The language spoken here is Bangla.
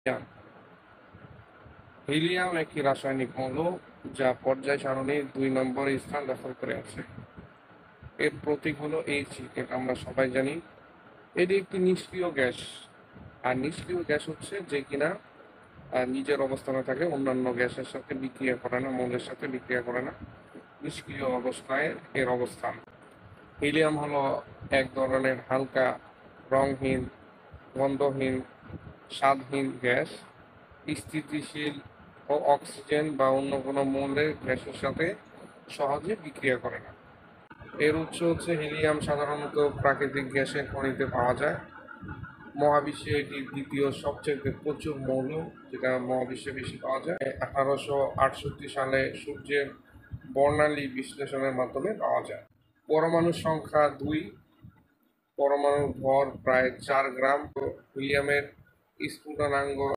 হিলিয়াম হিলিয়াম একটি রাসায়নিক মৌল যা পর্যায় সারণীর ২ নম্বরে স্থান দখল করে আছে। এর প্রতীক হলো He, এটা আমরা সবাই জানি। এটি একটি নিষ্ক্রিয় গ্যাস। আর নিষ্ক্রিয় গ্যাস হচ্ছে যে কিনা নিজের অবস্থানে থাকে, অন্যান্য গ্যাসের সাথে বিক্রিয়া করে না, মৌলের সাথে বিক্রিয়া করে না। নিষ্ক্রিয় অবস্থায় এর অবস্থান। হিলিয়াম হলো এক ধরনের হালকা, রঙহীন, গন্ধহীন, স্বাদহীন গ্যাস। স্থিতিশীল ও অক্সিজেন বা অন্য কোনো মৌলের গ্যাসের সাথে সহজে বিক্রিয়া করে না। এর উৎস হচ্ছে হিলিয়াম সাধারণত প্রাকৃতিক গ্যাসের খনিতে পাওয়া যায়। মহাবিশ্বে এটি দ্বিতীয় সবচেয়ে প্রচুর মৌল, যেটা মহাবিশ্বে বেশি পাওয়া যায়। 1868 সালে সূর্যের বর্ণালী বিশ্লেষণের মাধ্যমে পাওয়া যায়। পরমাণুর সংখ্যা 2, পরমাণুর ভর প্রায় 4 গ্রাম। হিলিয়ামের স্ফুটনাঙ্গ